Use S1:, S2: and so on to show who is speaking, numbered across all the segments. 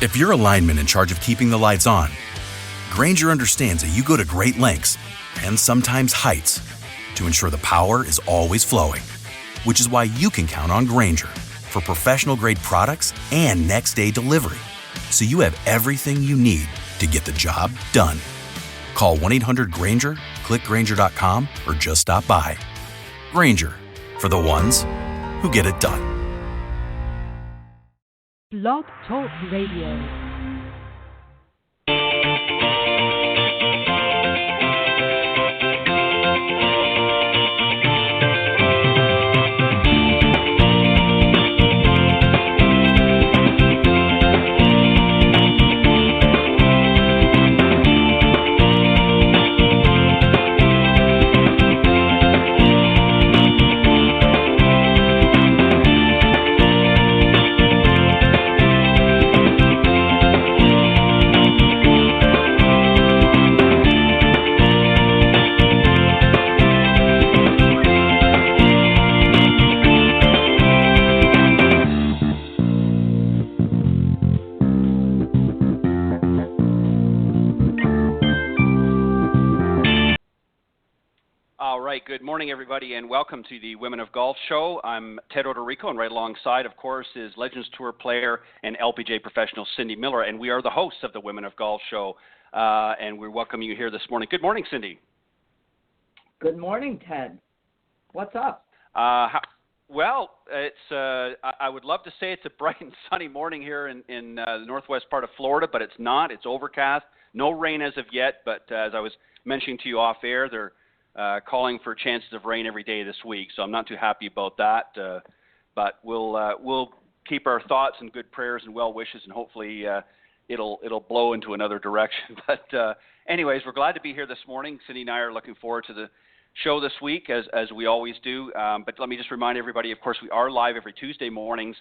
S1: If you're a lineman in charge of keeping the lights on, Grainger understands that you go to great lengths and sometimes heights to ensure the power is always flowing, which is why you can count on Grainger for professional-grade products and next-day delivery, so you have everything you need to get the job done. Call 1-800-GRAINGER, click Grainger.com, or just stop by. Grainger, for the ones who get it done.
S2: Blog Talk Radio.
S3: Good morning, everybody, and welcome to the Women of Golf Show. I'm Ted Odorico, and right alongside, of course, is Legends Tour player and LPGA professional Cindy Miller, and we are the hosts of the Women of Golf Show, and we welcome you here this morning. Good morning, Cindy.
S4: Good morning, Ted. What's up?
S3: Well, it's I would love to say it's a bright and sunny morning here in the northwest part of Florida, but it's not. It's overcast. No rain as of yet, but as I was mentioning to you off air, they're calling for chances of rain every day this week, so I'm not too happy about that. But we'll keep our thoughts and good prayers and well wishes, and hopefully it'll blow into another direction. But anyways, we're glad to be here this morning. Cindy and I are looking forward to the show this week, as we always do. But let me just remind everybody, of course, we are live every Tuesday mornings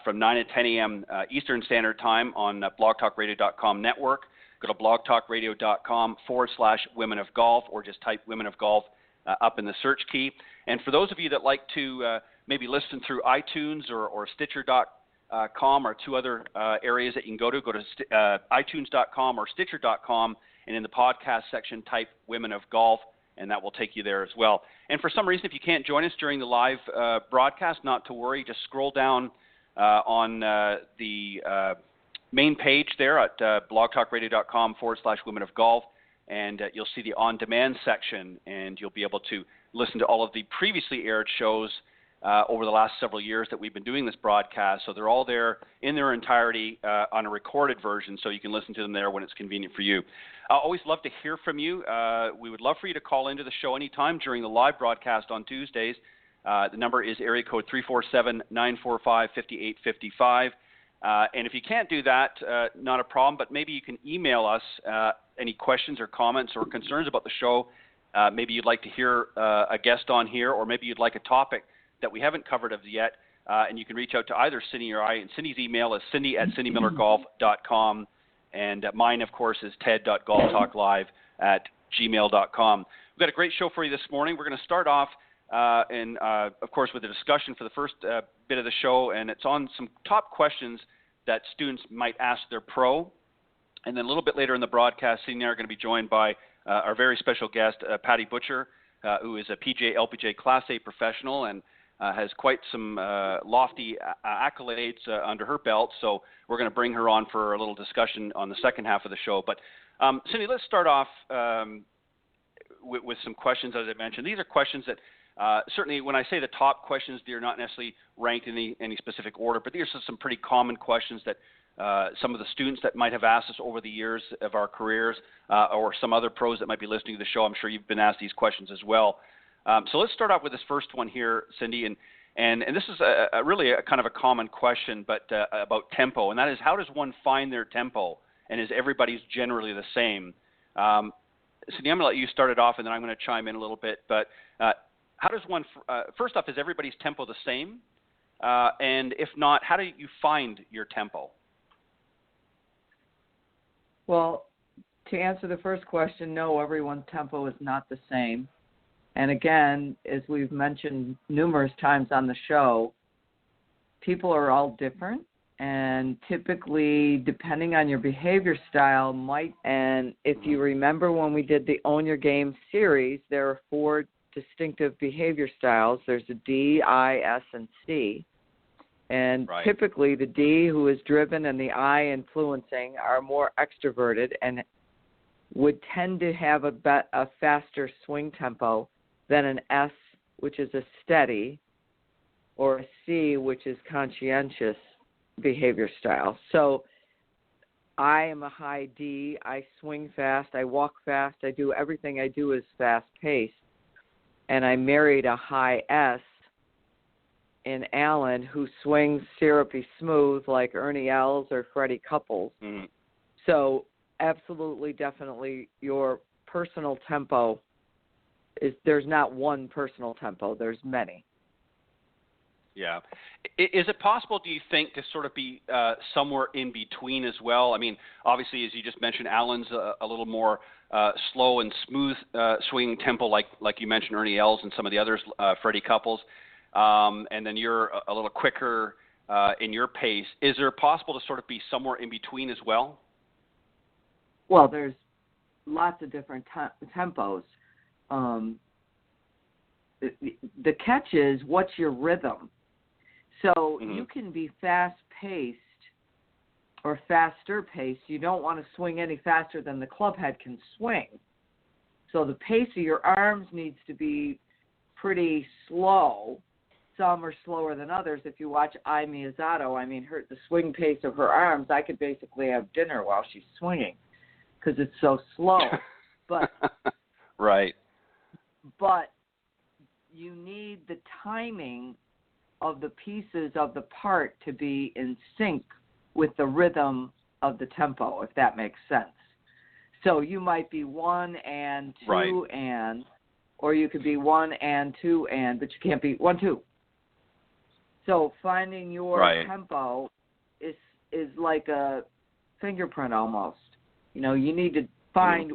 S3: from 9 to 10 a.m. Eastern Standard Time on blogtalkradio.com network. Go to blogtalkradio.com/Women of Golf, or just type Women of Golf up in the search key. And for those of you that like to maybe listen through iTunes or Stitcher.com or two other areas that you can go to iTunes.com or Stitcher.com, and in the podcast section, type Women of Golf, and that will take you there as well. And for some reason, if you can't join us during the live broadcast, not to worry. Just scroll down on the main page there at blogtalkradio.com/Women of Golf, and you'll see the on-demand section, and you'll be able to listen to all of the previously aired shows over the last several years that we've been doing this broadcast. So they're all there in their entirety on a recorded version, so you can listen to them there when it's convenient for you. I always love to hear from you. We would love for you to call into the show anytime during the live broadcast on Tuesdays. The number is area code 347-945-5855. And if you can't do that, not a problem, but maybe you can email us any questions or comments or concerns about the show. Maybe you'd like to hear a guest on here, or maybe you'd like a topic that we haven't covered of yet, and you can reach out to either Cindy or I. And Cindy's email is cindy@cindymillergolf.com, and mine, of course, is ted.golftalklive@gmail.com. We've got a great show for you this morning. We're going to start off of course, with a discussion for the first bit of the show, and it's on some top questions that students might ask their pro. And then a little bit later in the broadcast, Cindy and I are going to be joined by our very special guest, Patti Butcher, who is a PGA LPGA Class A Professional and has quite some lofty accolades under her belt. So we're going to bring her on for a little discussion on the second half of the show. But Cindy, let's start off with some questions, as I mentioned. These are questions that certainly, when I say the top questions, they're not necessarily ranked in any specific order, but these are some pretty common questions that some of the students that might have asked us over the years of our careers, or some other pros that might be listening to the show. I'm sure you've been asked these questions as well. So let's start off with this first one here, Cindy, and this is really a kind of a common question, but about tempo, and that is, how does one find their tempo, and is everybody's generally the same? Cindy, I'm going to let you start it off, and then I'm going to chime in a little bit, but how does one, first off, is everybody's tempo the same? And if not, how do you find your tempo?
S4: Well, to answer the first question, no, everyone's tempo is not the same. And again, as we've mentioned numerous times on the show, people are all different, And typically, depending on your behavior style, and if you remember when we did the Own Your Game series, there are 4 distinctive behavior styles. There's a D, I, S, and C. And typically the D, who is driven, and the I, influencing, are more extroverted and would tend to have a faster swing tempo than an S, which is a steady, or a C, which is conscientious behavior style. So I am a high D. I swing fast. I walk fast. I do everything I do is fast-paced. And I married a high S in Alan, who swings syrupy smooth like Ernie Els or Freddie Couples. Mm. So absolutely, definitely, your personal tempo there's not one personal tempo. There's many.
S3: Yeah. Is it possible, do you think, to sort of be somewhere in between as well? I mean, obviously, as you just mentioned, Alan's a little more slow and smooth swinging tempo, like you mentioned, Ernie Els and some of the others, Freddie Couples, and then you're a little quicker in your pace. Is there possible to sort of be somewhere in between as well?
S4: Well, there's lots of different tempos. The catch is, what's your rhythm? So you can be fast-paced or faster-paced. You don't want to swing any faster than the club head can swing. So the pace of your arms needs to be pretty slow. Some are slower than others. If you watch Ai Miyazato, I mean, the swing pace of her arms, I could basically have dinner while she's swinging because it's so slow. But
S3: right.
S4: But you need the timing of the pieces of the part to be in sync with the rhythm of the tempo, if that makes sense. So you might be 1 and 2 and, or you could be 1 and 2 and, but you can't be 1, 2. So finding your tempo is like a fingerprint almost. You know, you need to find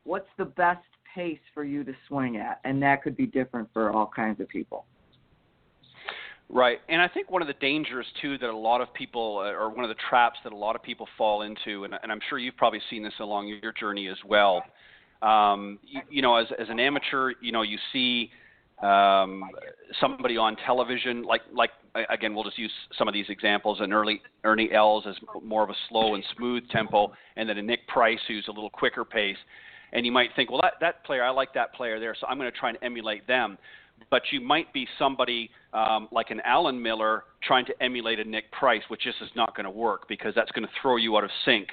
S4: what's the best pace for you to swing at, and that could be different for all kinds of people.
S3: Right, and I think one of the dangers, too, that a lot of people, or one of the traps that a lot of people fall into, and I'm sure you've probably seen this along your journey as well, you know, as an amateur, you know, you see somebody on television, like again, we'll just use some of these examples, an Ernie Els as more of a slow and smooth tempo, and then a Nick Price who's a little quicker pace. And you might think, well, that player, I like that player there, so I'm going to try and emulate them. But you might be somebody like an Alan Miller trying to emulate a Nick Price, which just is not going to work because that's going to throw you out of sync,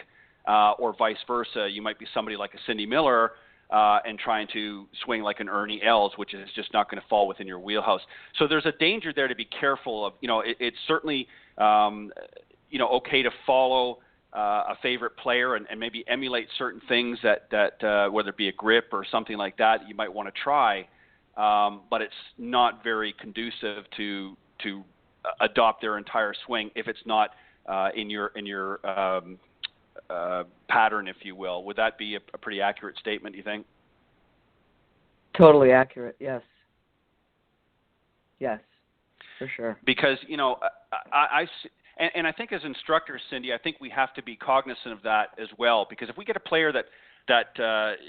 S3: or vice versa. You might be somebody like a Cindy Miller and trying to swing like an Ernie Els, which is just not going to fall within your wheelhouse. So there's a danger there to be careful of. You know, it's certainly you know, okay to follow a favorite player and maybe emulate certain things that whether it be a grip or something like that you might want to try, but it's not very conducive to adopt their entire swing if it's not in your pattern, if you will. Would that be a pretty accurate statement, do you think?
S4: Totally accurate, yes. Yes, for sure.
S3: Because, you know, And I think as instructors, Cindy, I think we have to be cognizant of that as well. Because if we get a player that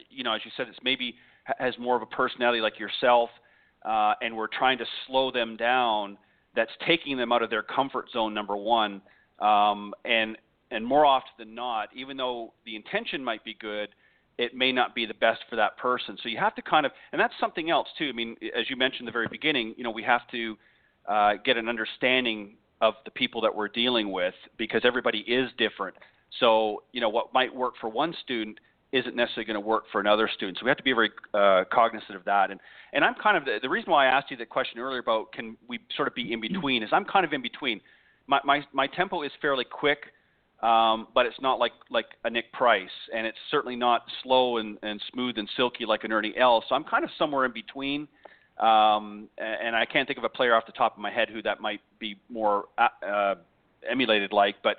S3: you know, as you said, it's maybe has more of a personality like yourself, and we're trying to slow them down, that's taking them out of their comfort zone, number one. And more often than not, even though the intention might be good, it may not be the best for that person. So you have to kind of, and that's something else too. I mean, as you mentioned in the very beginning, you know, we have to get an understanding of the people that we're dealing with because everybody is different. So, you know, what might work for one student isn't necessarily going to work for another student. So we have to be very cognizant of that. And I'm kind of, the reason why I asked you the question earlier about can we sort of be in between is I'm kind of in between. My tempo is fairly quick, but it's not like a Nick Price, and it's certainly not slow and smooth and silky like an Ernie Els. So I'm kind of somewhere in between. And I can't think of a player off the top of my head who that might be more emulated like, but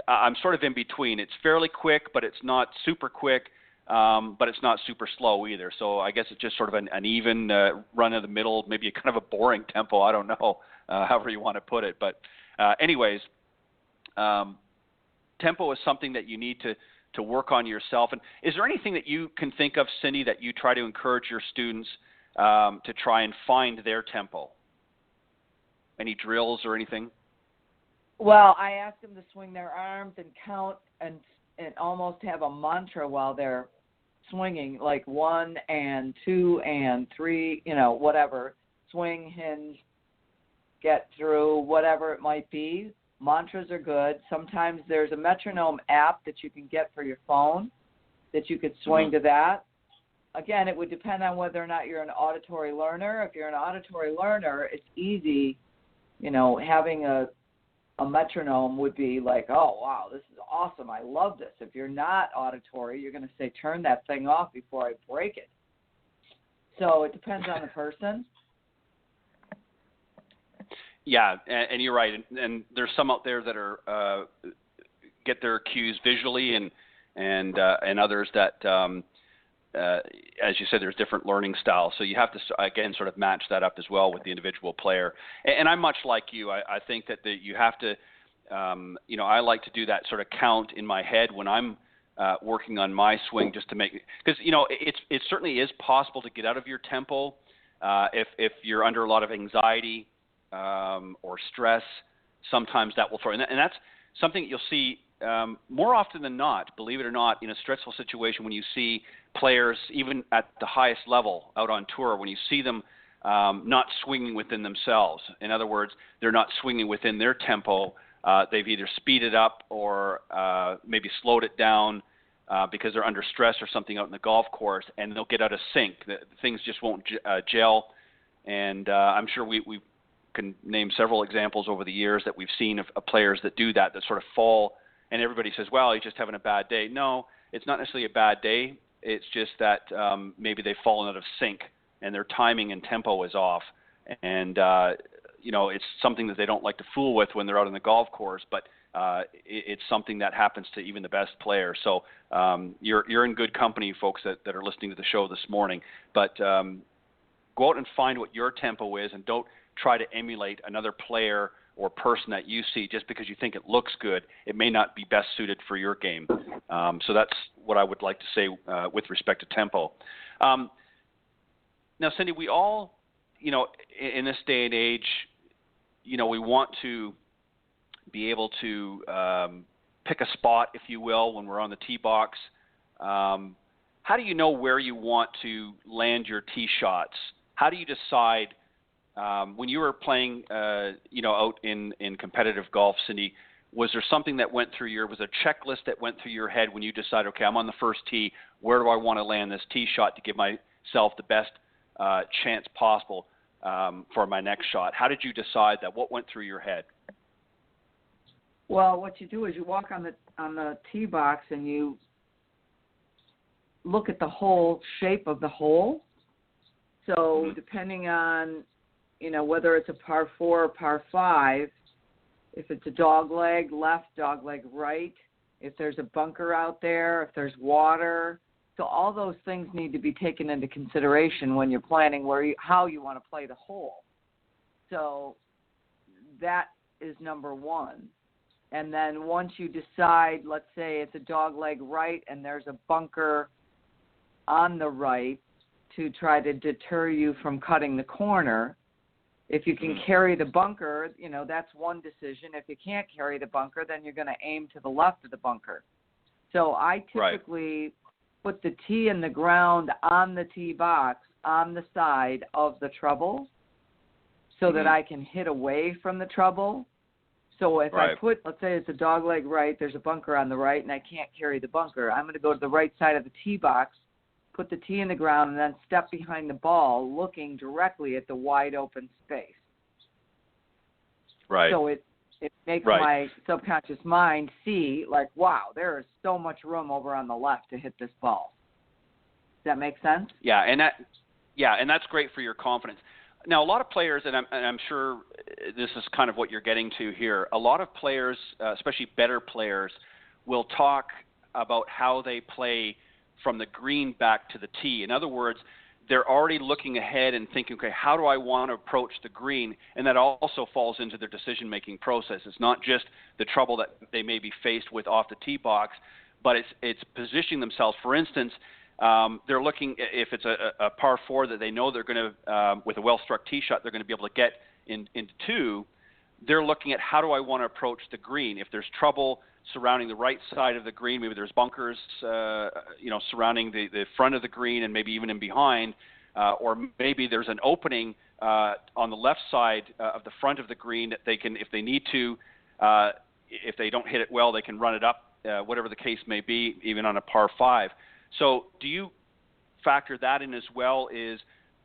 S3: I'm sort of in between. It's fairly quick, but it's not super quick, but it's not super slow either. So I guess it's just sort of an even run of the middle, maybe a kind of a boring tempo. I don't know, however you want to put it. But anyways, tempo is something that you need to work on yourself. And is there anything that you can think of, Cindy, that you try to encourage your students to try and find their tempo? Any drills or anything?
S4: Well, I ask them to swing their arms and count and almost have a mantra while they're swinging, like 1 and 2 and 3, whatever. Swing, hinge, get through, whatever it might be. Mantras are good. Sometimes there's a metronome app that you can get for your phone that you could swing to that. Again, it would depend on whether or not you're an auditory learner. If you're an auditory learner, it's easy, having a metronome would be like, oh, wow, this is awesome. I love this. If you're not auditory, you're going to say, turn that thing off before I break it. So it depends on the person.
S3: Yeah, and you're right. And there's some out there that are get their cues visually, and others that, as you said, there's different learning styles. So you have to, again, sort of match that up as well with the individual player. And I'm much like you. I think that you have to, I like to do that sort of count in my head when I'm working on my swing, just to make, because it certainly is possible to get out of your tempo if you're under a lot of anxiety. Or stress, sometimes that will throw. And that's something that you'll see more often than not, believe it or not, in a stressful situation when you see players, even at the highest level out on tour, when you see them not swinging within themselves. In other words, they're not swinging within their tempo. They've either speeded up or maybe slowed it down because they're under stress or something out in the golf course, and they'll get out of sync. Things just won't gel. And I'm sure we can name several examples over the years that we've seen of players that do that sort of fall, and everybody says, well, he's just having a bad day. No, it's not necessarily a bad day. It's just that maybe they've fallen out of sync and their timing and tempo is off. And, it's something that they don't like to fool with when they're out on the golf course, but it's something that happens to even the best players. So you're in good company, folks that are listening to the show this morning. But go out and find what your tempo is, and don't try to emulate another player or person that you see just because you think it looks good. It may not be best suited for your game. So that's what I would like to say with respect to tempo. Now, Cindy, we all, in this day and age, we want to be able to pick a spot, if you will, when we're on the tee box. How do you know where you want to land your tee shots? How do you decide when you were playing, out in competitive golf, Cindy? Was there something that went through was a checklist that went through your head when you decided, okay, I'm on the first tee, where do I want to land this tee shot to give myself the best chance possible for my next shot? How did you decide that? What went through your head?
S4: Well, what you do is you walk on the tee box and you look at the whole shape of the hole. So depending on, whether it's a par 4 or par 5, if it's a dog leg left, dog leg right, if there's a bunker out there, if there's water. So all those things need to be taken into consideration when you're planning how you want to play the hole. So that is number one. And then once you decide, let's say it's a dog leg right and there's a bunker on the right to try to deter you from cutting the corner, if you can carry the bunker, that's one decision. If you can't carry the bunker, then you're going to aim to the left of the bunker. So I typically put the tee in the ground on the tee box on the side of the trouble so that I can hit away from the trouble. So if I put, let's say it's a dog leg right, there's a bunker on the right, and I can't carry the bunker, I'm going to go to the right side of the tee box, put the tee in the ground, and then step behind the ball looking directly at the wide open space.
S3: Right.
S4: So it makes my subconscious mind see, like, wow, there is so much room over on the left to hit this ball. Does that make sense?
S3: Yeah, and that's great for your confidence. Now, a lot of players, and I'm sure this is kind of what you're getting to here, a lot of players, especially better players, will talk about how they play from the green back to the tee. In other words, they're already looking ahead and thinking, okay, how do I want to approach the green? And that also falls into their decision-making process. It's not just the trouble that they may be faced with off the tee box, but it's positioning themselves. For instance, they're looking, if it's a par 4 that they know they're going to, with a well-struck tee shot, they're going to be able to get into 2, they're looking at how do I want to approach the green. If there's trouble surrounding the right side of the green, maybe there's bunkers, surrounding the front of the green and maybe even in behind, or maybe there's an opening on the left side of the front of the green that they can, if they need to, if they don't hit it well, they can run it up, whatever the case may be, even on a par 5. So do you factor that in as well? Is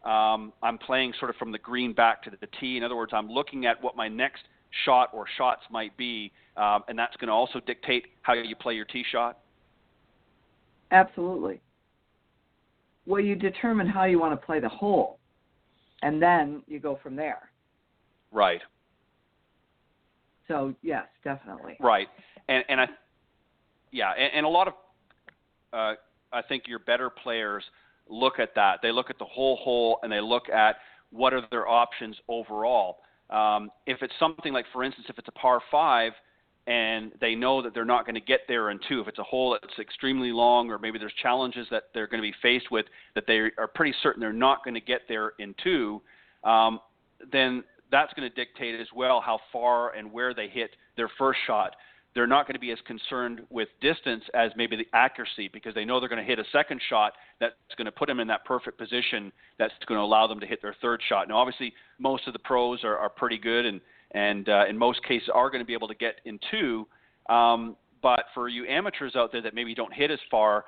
S3: I'm playing sort of from the green back to the tee. In other words, I'm looking at what my next shot or shots might be, and that's going to also dictate how you play your tee shot?
S4: Absolutely. Well, you determine how you want to play the hole, and then you go from there.
S3: Right.
S4: So, yes, definitely.
S3: Right. And a lot of, I think your better players look at that. They look at the whole hole, and they look at what are their options overall. If it's something like, for instance, if it's a par 5 and they know that they're not going to get there in 2, if it's a hole that's extremely long, or maybe there's challenges that they're going to be faced with that they are pretty certain they're not going to get there in 2, then that's going to dictate as well how far and where they hit their first shot. They're not going to be as concerned with distance as maybe the accuracy, because they know they're going to hit a second shot that's going to put them in that perfect position that's going to allow them to hit their third shot. Now, obviously, most of the pros are pretty good and in most cases are going to be able to get in 2. But for you amateurs out there that maybe don't hit as far,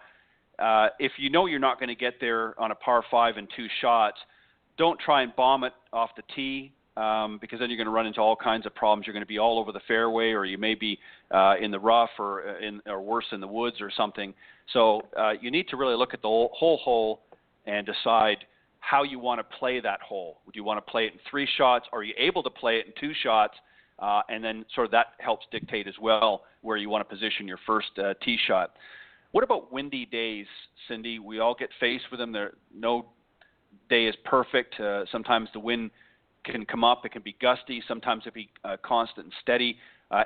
S3: if you know you're not going to get there on a par 5 in 2 shots, don't try and bomb it off the tee. Because then you're going to run into all kinds of problems. You're going to be all over the fairway, or you may be in the rough, or worse, in the woods or something. So you need to really look at the whole hole and decide how you want to play that hole. Do you want to play it in 3 shots? Are you able to play it in 2 shots? And then sort of that helps dictate as well where you want to position your first tee shot. What about windy days, Cindy? We all get faced with them. No day is perfect. Sometimes the wind can come up. It can be gusty. Sometimes it can be constant and steady.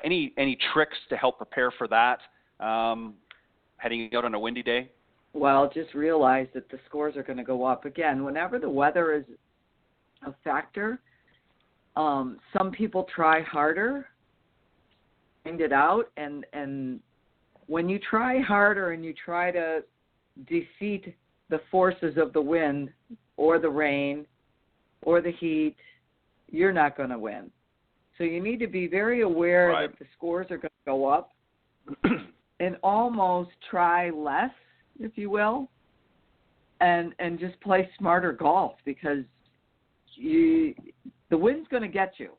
S3: Any tricks to help prepare for that heading out on a windy day?
S4: Well, just realize that the scores are going to go up. Again, whenever the weather is a factor, some people try harder, find it out, and when you try harder and you try to defeat the forces of the wind or the rain or the heat, you're not going to win. So you need to be very aware that the scores are going to go up and almost try less, if you will, and just play smarter golf, because the wind's going to get you,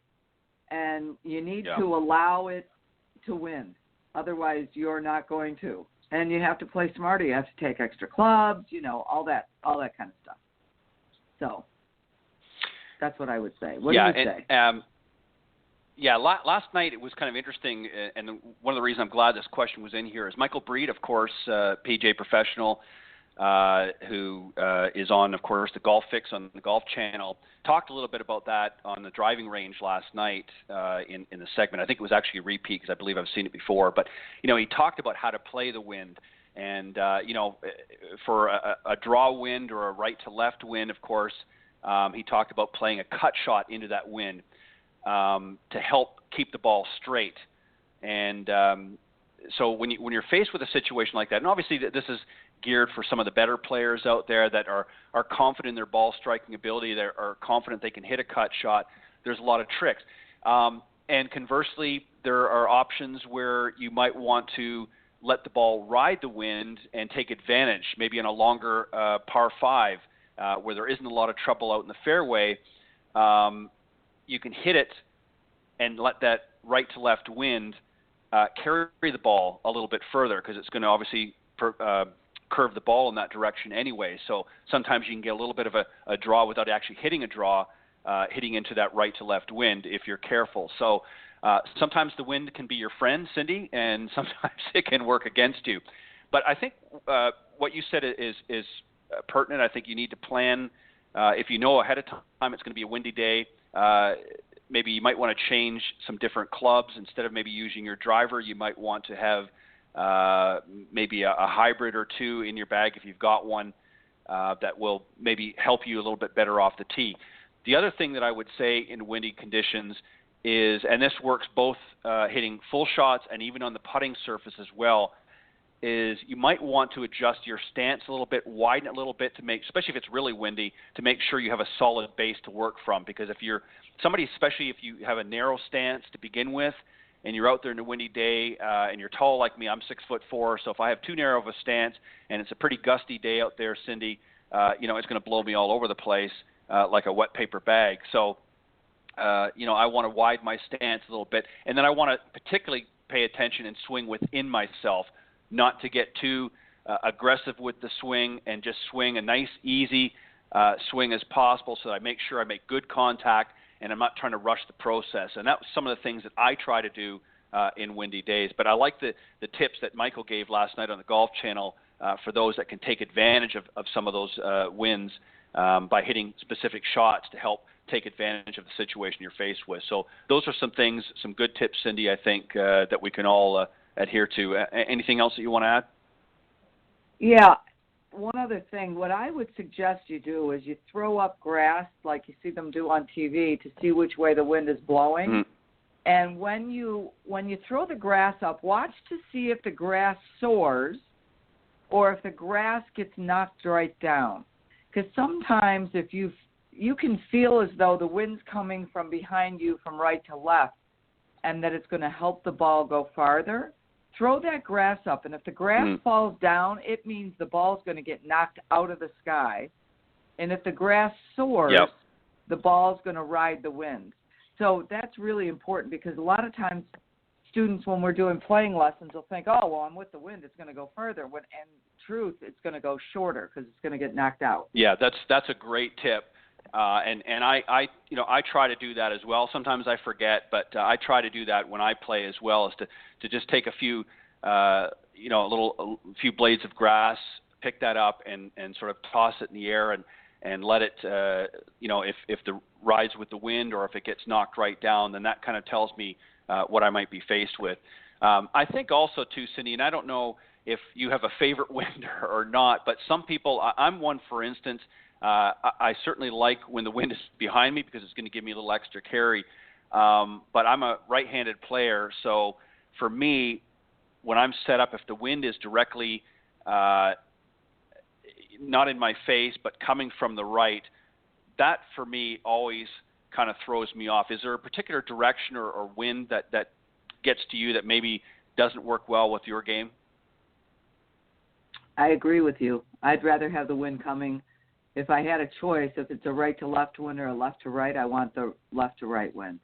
S4: and you need to allow it to win. Otherwise, you're not going to. And you have to play smarter. You have to take extra clubs, all that kind of stuff. So that's what I would say. What do you say?
S3: Last night it was kind of interesting, and one of the reasons I'm glad this question was in here is Michael Breed, of course, PGA Professional, who is on, of course, the Golf Fix on the Golf Channel, talked a little bit about that on the driving range last night in the segment. I think it was actually a repeat, because I believe I've seen it before. But, he talked about how to play the wind. And, for a draw wind or a right-to-left wind, of course, he talked about playing a cut shot into that wind to help keep the ball straight. And so when you're faced with a situation like that, and obviously this is geared for some of the better players out there that are confident in their ball striking ability, that are confident they can hit a cut shot, there's a lot of tricks. And conversely, there are options where you might want to let the ball ride the wind and take advantage, maybe in a longer par 5 where there isn't a lot of trouble out in the fairway. You can hit it and let that right to left wind carry the ball a little bit further, because it's going to obviously curve the ball in that direction anyway. So sometimes you can get a little bit of a draw without actually hitting a draw, hitting into that right to left wind if you're careful. So sometimes the wind can be your friend, Cindy, and sometimes it can work against you. But I think what you said is pertinent. I think you need to plan if you know ahead of time it's going to be a windy day, maybe you might want to change some different clubs. Instead of maybe using your driver, you might want to have maybe a hybrid or two in your bag if you've got one that will maybe help you a little bit better off the tee. The other thing that I would say in windy conditions is, and this works both hitting full shots and even on the putting surface as well, is you might want to adjust your stance a little bit, widen it a little bit to make, especially if it's really windy, to make sure you have a solid base to work from. Because if you're somebody, especially if you have a narrow stance to begin with, and you're out there in a windy day, and you're tall like me, I'm 6'4", so if I have too narrow of a stance and it's a pretty gusty day out there, Cindy, it's going to blow me all over the place like a wet paper bag. So, I want to widen my stance a little bit, and then I want to particularly pay attention and swing within myself, not to get too aggressive with the swing, and just swing a nice, easy swing as possible so that I make sure I make good contact and I'm not trying to rush the process. And that was some of the things that I try to do in windy days. But I like the tips that Michael gave last night on the Golf Channel for those that can take advantage of some of those winds by hitting specific shots to help take advantage of the situation you're faced with. So those are some things, some good tips, Cindy, I think that we can all adhere to. Anything else that you want to add?
S4: Yeah. One other thing, what I would suggest you do is you throw up grass like you see them do on TV to see which way the wind is blowing. Mm-hmm. And when you throw the grass up, watch to see if the grass soars or if the grass gets knocked right down. Because sometimes if you can feel as though the wind's coming from behind you from right to left and that it's going to help the ball go farther, throw that grass up, and if the grass falls down, it means the ball's going to get knocked out of the sky. And if the grass soars, the ball's going to ride the wind. So that's really important because a lot of times students, when we're doing playing lessons, will think, oh, well, I'm with the wind, it's going to go further. When in truth, it's going to go shorter because it's going to get knocked out.
S3: Yeah, that's a great tip. And I try to do that as well. Sometimes I forget, but I try to do that when I play as well, is to just take a few, a few blades of grass, pick that up and sort of toss it in the air and let it, if the rides with the wind or if it gets knocked right down, then that kind of tells me what I might be faced with. I think also too, Cindy, and I don't know if you have a favorite wind or not, but some people, I'm one, for instance, I certainly like when the wind is behind me because it's going to give me a little extra carry. But I'm a right-handed player, so for me, when I'm set up, if the wind is directly not in my face but coming from the right, that for me always kind of throws me off. Is there a particular direction or wind that gets to you that maybe doesn't work well with your game?
S4: I agree with you. I'd rather have the wind coming. If I had a choice, if it's a right to left wind or a left to right, I want the left to right wind.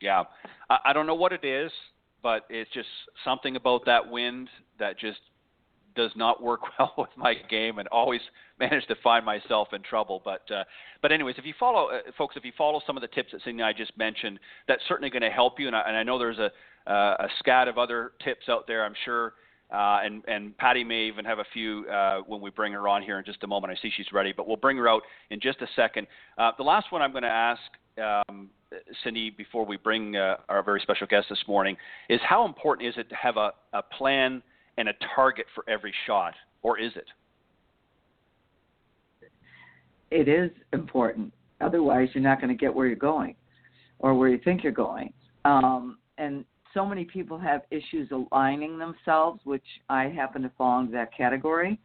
S3: Yeah. I don't know what it is, but it's just something about that wind that just does not work well with my game, and always manage to find myself in trouble. But anyways, if you follow, folks, if you follow some of the tips that Cindy and I just mentioned, that's certainly going to help you. And I know there's a scat of other tips out there, I'm sure. And Patti may even have a few when we bring her on here in just a moment. I see she's ready, but we'll bring her out in just a second. The last one I'm going to ask, Cindy, before we bring our very special guest this morning, is how important is it to have a plan and a target for every shot, or is it?
S4: It is important. Otherwise, you're not going to get where you're going or where you think you're going. And so many people have issues aligning themselves, which I happen to fall into that category.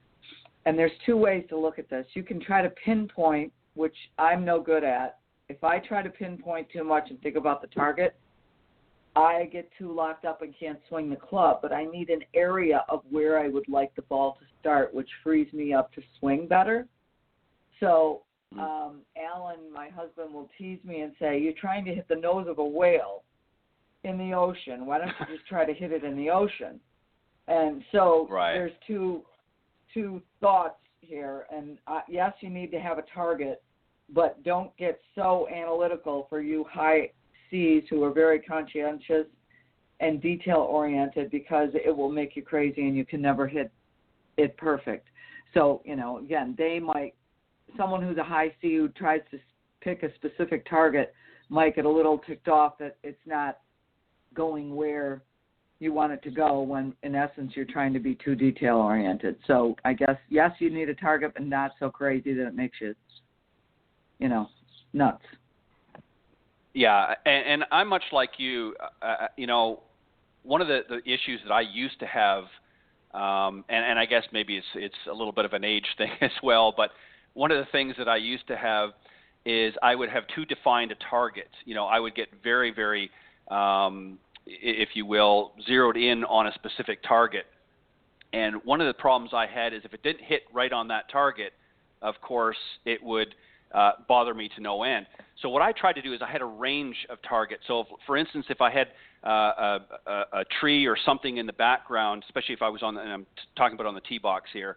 S4: And there's two ways to look at this. You can try to pinpoint, which I'm no good at. If I try to pinpoint too much and think about the target, I get too locked up and can't swing the club. But I need an area of where I would like the ball to start, which frees me up to swing better. So Alan, my husband, will tease me and say, you're trying to hit the nose of a whale in the ocean. Why don't you just try to hit it in the ocean? And so There's two thoughts here. And yes, you need to have a target, but don't get so analytical for you high C's who are very conscientious and detail-oriented, because it will make you crazy and you can never hit it perfect. So, again, they might someone who's a high C who tries to pick a specific target might get a little ticked off that it's not going where you want it to go when, in essence, you're trying to be too detail-oriented. So I guess, yes, you need a target, but not so crazy that it makes you, nuts.
S3: Yeah, and I'm much like you. One of the issues that I used to have, and I guess maybe it's a little bit of an age thing as well, but one of the things that I used to have is I would have too defined a target. I would get very, very, if you will, zeroed in on a specific target. And one of the problems I had is if it didn't hit right on that target, of course, it would bother me to no end. So what I tried to do is I had a range of targets. So, for instance, if I had a tree or something in the background, especially if I was and I'm talking about on the tee box here,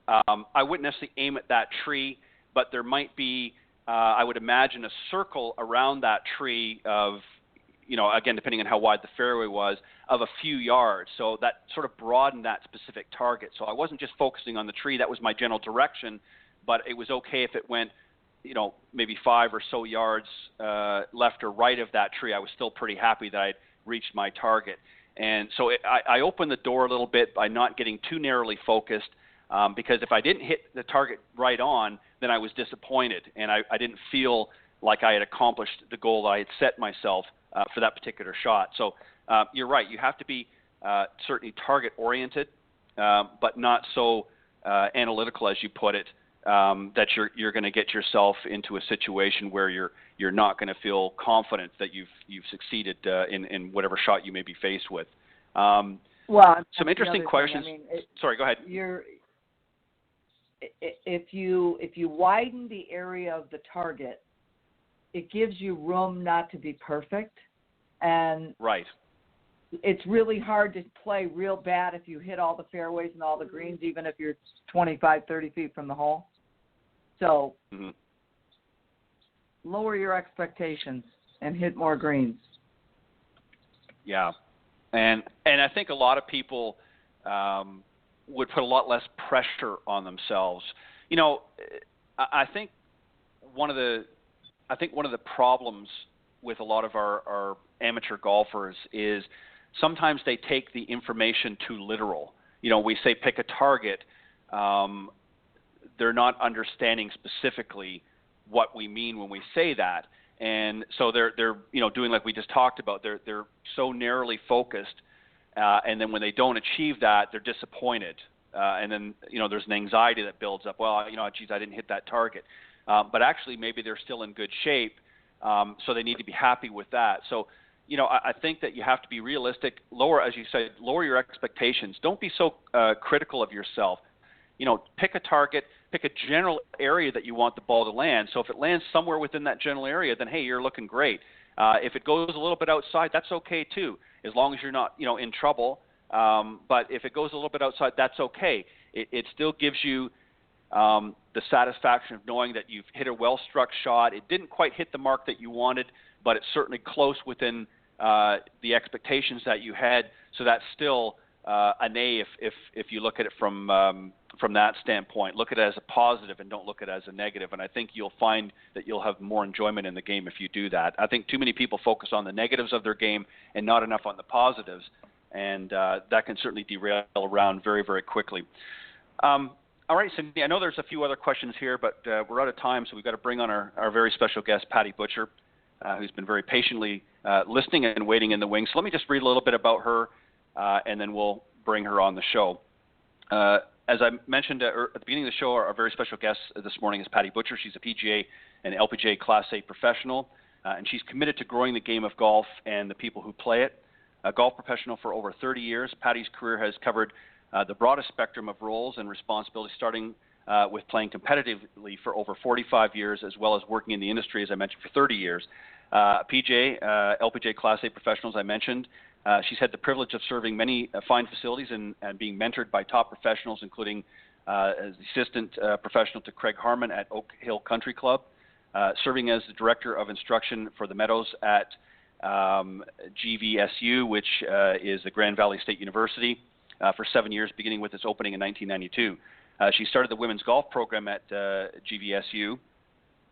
S3: I wouldn't necessarily aim at that tree, but there might be, I would imagine, a circle around that tree of, again, depending on how wide the fairway was, of a few yards. So that sort of broadened that specific target. So I wasn't just focusing on the tree. That was my general direction, but it was okay if it went, maybe 5 or so yards left or right of that tree. I was still pretty happy that I'd reached my target. And so I opened the door a little bit by not getting too narrowly focused, because if I didn't hit the target right on, then I was disappointed, and I didn't feel like I had accomplished the goal that I had set myself for that particular shot. So you're right. You have to be certainly target-oriented, but not so analytical, as you put it, that you're going to get yourself into a situation where you're not going to feel confident that you've succeeded in whatever shot you may be faced with. Some interesting questions. Sorry, go ahead.
S4: If you widen the area of the target, it gives you room not to be perfect, and
S3: right.
S4: It's really hard to play real bad if you hit all the fairways and all the greens, even if you're 25, 30 feet from the hole. So lower your expectations and hit more greens.
S3: Yeah, and I think a lot of people would put a lot less pressure on themselves. I think one of the problems with a lot of our amateur golfers is sometimes they take the information too literal. We say pick a target. They're not understanding specifically what we mean when we say that, and so they're doing like we just talked about. They're so narrowly focused, and then when they don't achieve that, they're disappointed, and then there's an anxiety that builds up. Well, geez, I didn't hit that target, but actually maybe they're still in good shape, so they need to be happy with that. So I think that you have to be realistic. As you said, lower your expectations. Don't be so critical of yourself. Pick a target, pick a general area that you want the ball to land. So if it lands somewhere within that general area, then hey, you're looking great. If it goes a little bit outside, that's okay too, as long as you're not in trouble. But if it goes a little bit outside, that's okay. It still gives you the satisfaction of knowing that you've hit a well-struck shot. It didn't quite hit the mark that you wanted, but it's certainly close within the expectations that you had. So that's still an A if you look at it from that standpoint. Look at it as a positive and don't look at it as a negative. And I think you'll find that you'll have more enjoyment in the game if you do that. I think too many people focus on the negatives of their game and not enough on the positives, and that can certainly derail around very, very quickly. All right, Cindy, I know there's a few other questions here, but we're out of time, so we've got to bring on our very special guest, Patti Butcher, who's been very patiently listening and waiting in the wings. So let me just read a little bit about her, and then we'll bring her on the show. As I mentioned at the beginning of the show, our very special guest this morning is Patti Butcher. She's a PGA and LPGA Class A Professional, and she's committed to growing the game of golf and the people who play it. A golf professional for over 30 years, Patti's career has covered the broadest spectrum of roles and responsibilities, starting with playing competitively for over 45 years, as well as working in the industry, as I mentioned, for 30 years. LPGA Class A Professional, as I mentioned. She's had the privilege of serving many fine facilities and being mentored by top professionals, including as assistant professional to Craig Harmon at Oak Hill Country Club, serving as the director of instruction for the Meadows at GVSU, which is the Grand Valley State University, for 7 years, beginning with its opening in 1992. She started the women's golf program at GVSU,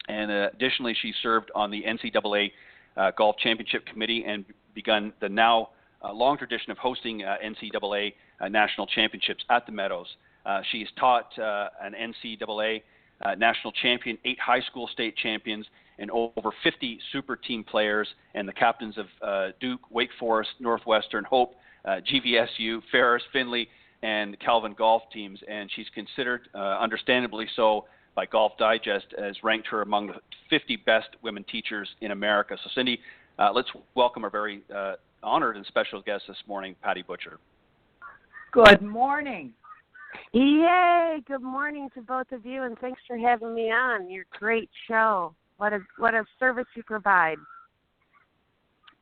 S3: and additionally she served on the NCAA Golf Championship Committee and begun the now long tradition of hosting NCAA national championships at the Meadows. She's taught an NCAA national champion, 8 high school state champions, and over 50 super team players, and the captains of Duke, Wake Forest, Northwestern, Hope, GVSU, Ferris, Findlay, and Calvin golf teams. And she's considered, understandably so, by Golf Digest, as ranked her among the 50 best women teachers in America. So, Cindy, let's welcome our very honored and special guest this morning, Patti Butcher.
S4: Good morning.
S5: Yay! Good morning to both of you, and thanks for having me on your great show. What a service you provide.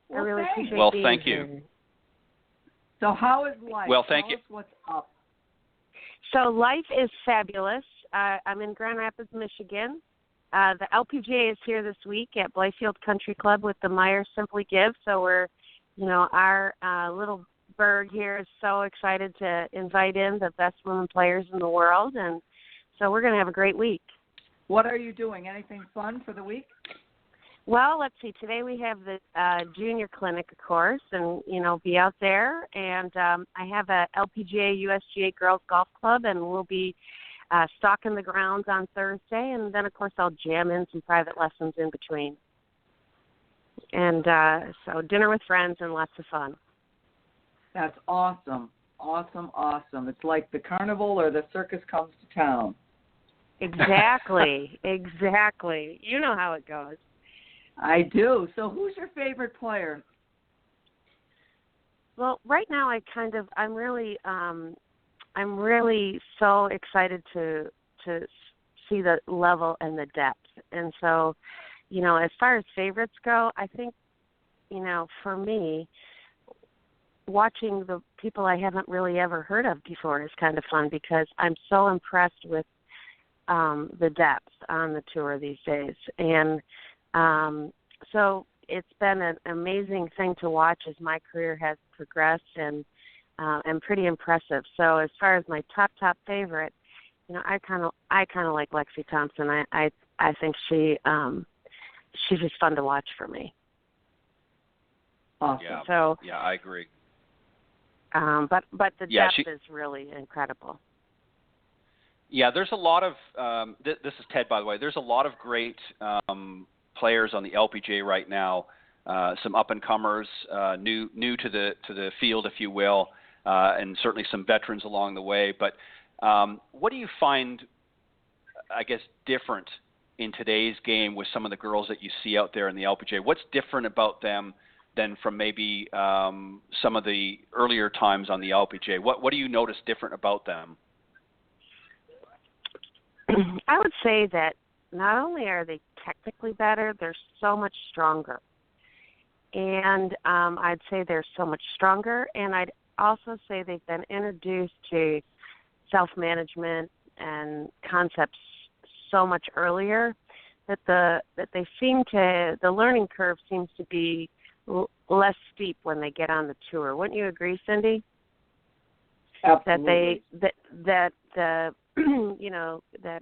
S4: Well,
S5: I really
S4: thanks.
S5: appreciate
S3: Well,
S5: being
S3: thank
S5: here.
S3: you.
S4: So how is life?
S3: Well, thank
S4: Tell
S3: you.
S4: us what's up.
S5: So life is fabulous. I'm in Grand Rapids, Michigan. The LPGA is here this week at Blythefield Country Club with the Meyer Simply Give. So we're, our little bird here is so excited to invite in the best women players in the world, and so we're going to have a great week.
S4: What are you doing? Anything fun for the week?
S5: Well, let's see. Today we have the junior clinic, of course, and, be out there. And I have a LPGA USGA Girls Golf Club, and we'll be stalking the grounds on Thursday. And then, of course, I'll jam in some private lessons in between. And so dinner with friends and lots of fun.
S4: That's awesome. Awesome, awesome. It's like the carnival or the circus comes to town.
S5: Exactly. Exactly. You know how it goes.
S4: I do. So who's your favorite player?
S5: Well, right now I'm really so excited to see the level and the depth. And so, as far as favorites go, I think, for me, watching the people I haven't really ever heard of before is kind of fun because I'm so impressed with the depth on the tour these days. And so it's been an amazing thing to watch as my career has progressed and pretty impressive. So as far as my top favorite, I kind of like Lexi Thompson. I think she's just fun to watch for me.
S4: Awesome.
S3: Yeah,
S5: so,
S3: yeah, I agree.
S5: But the depth is really incredible.
S3: Yeah, there's a lot of this is Ted, by the way. There's a lot of great players on the LPGA right now. Some up and comers, new to the field, if you will, and certainly some veterans along the way. But what do you find, I guess, different in today's game with some of the girls that you see out there in the LPGA? What's different about them than from maybe some of the earlier times on the LPGA? What do you notice different about them?
S5: I would say that not only are they technically better, they're so much stronger. And I'd say they're so much stronger, and I'd also say they've been introduced to self-management and concepts so much earlier that the learning curve seems to be less steep when they get on the tour. Wouldn't you agree, Cindy?
S4: Absolutely.
S5: That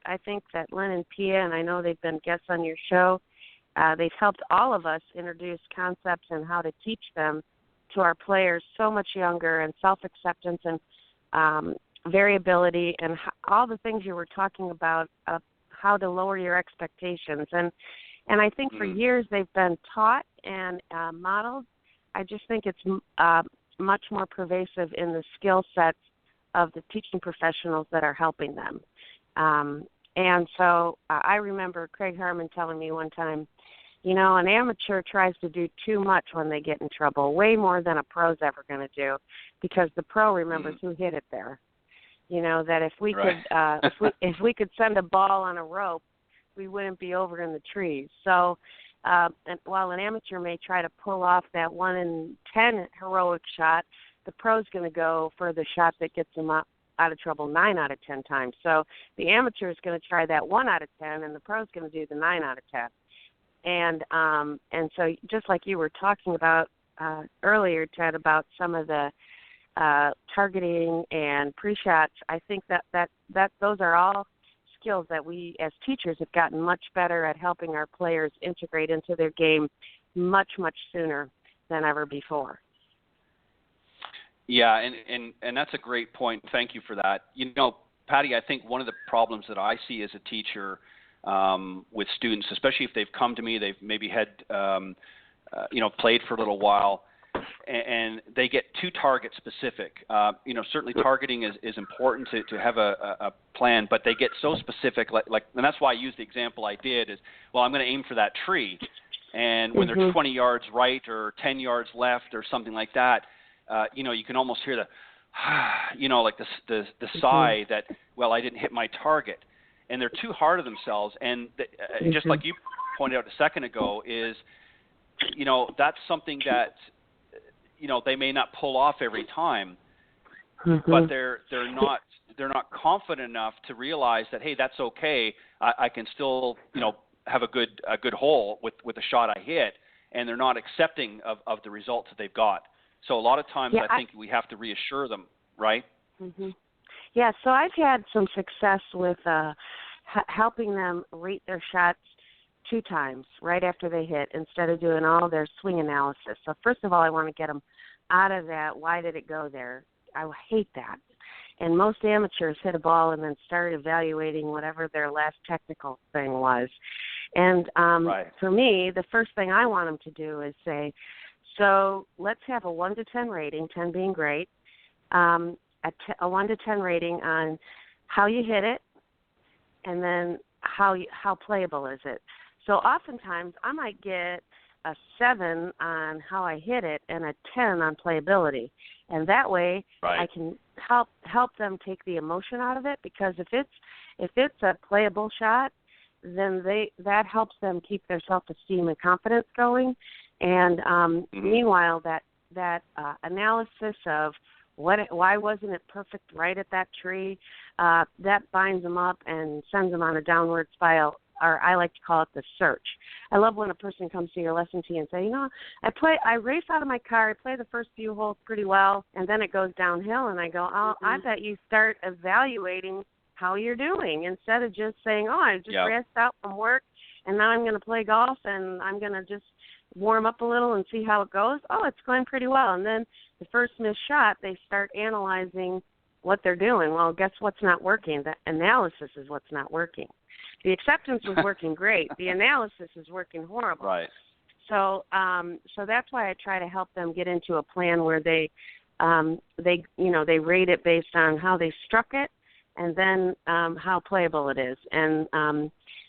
S5: I think that Lynn and Pia, and I know they've been guests on your show, they've helped all of us introduce concepts and how to teach them to our players so much younger, and self-acceptance and variability and all the things you were talking about, how to lower your expectations. And I think for years they've been taught and modeled. I just think it's much more pervasive in the skill sets of the teaching professionals that are helping them. And so I remember Craig Harmon telling me one time, an amateur tries to do too much when they get in trouble, way more than a pro's ever going to do, because the pro remembers who hit it there. That if we could if we could send a ball on a rope, we wouldn't be over in the trees. So and while an amateur may try to pull off that 1 in 10 heroic shot, the pro's going to go for the shot that gets him out of trouble 9 out of 10 times. So the amateur is going to try that 1 out of 10, and the pro's going to do the 9 out of 10. And so just like you were talking about earlier, Ted, about some of the targeting and pre-shots, I think that those are all skills that we as teachers have gotten much better at helping our players integrate into their game much, much sooner than ever before.
S3: Yeah, and that's a great point. Thank you for that. Patti, I think one of the problems that I see as a teacher with students, especially if they've come to me, they've maybe had, played for a little while, and they get too target specific. Certainly targeting is important to have a plan, but they get so specific, like, and that's why I used the example I did is, well, I'm going to aim for that tree. And when they're 20 yards right or 10 yards left or something like that, you can almost hear like the sigh that, well, I didn't hit my target. And they're too hard on themselves. And just like you pointed out a second ago is, that's something that, they may not pull off every time, but they're not confident enough to realize that, hey, that's okay. I can still, have a good hole with the shot I hit, and they're not accepting of the results that they've got. So a lot of times I think we have to reassure them, right?
S5: Mm-hmm. Yeah, so I've had some success with helping them rate their shots 2 times right after they hit instead of doing all their swing analysis. So first of all, I want to get them out of that, why did it go there? I hate that. And most amateurs hit a ball and then start evaluating whatever their last technical thing was. And for me, the first thing I want them to do is say, so let's have a 1 to 10 rating, 10 being great, a 1 to 10 rating on how you hit it, and then how playable is it. So oftentimes I might get a 7 on how I hit it and a 10 on playability, and that way I can help them take the emotion out of it, because if it's a playable shot, then that helps them keep their self-esteem and confidence going. And meanwhile, that analysis of why wasn't it perfect right at that tree, that binds them up and sends them on a downward spiral, or I like to call it the search. I love when a person comes to your lesson tee and say, I race out of my car, I play the first few holes pretty well, and then it goes downhill, and I go, I bet you start evaluating how you're doing instead of just saying, I just raced out from work, and now I'm going to play golf, and I'm going to just warm up a little and see how it goes. It's going pretty well. And then the first missed shot, they start analyzing what they're doing. Well, guess what's not working? The analysis is what's not working. The acceptance was working great. The analysis is working horrible.
S3: Right.
S5: So that's why I try to help them get into a plan where they rate it based on how they struck it, and then how playable it is. And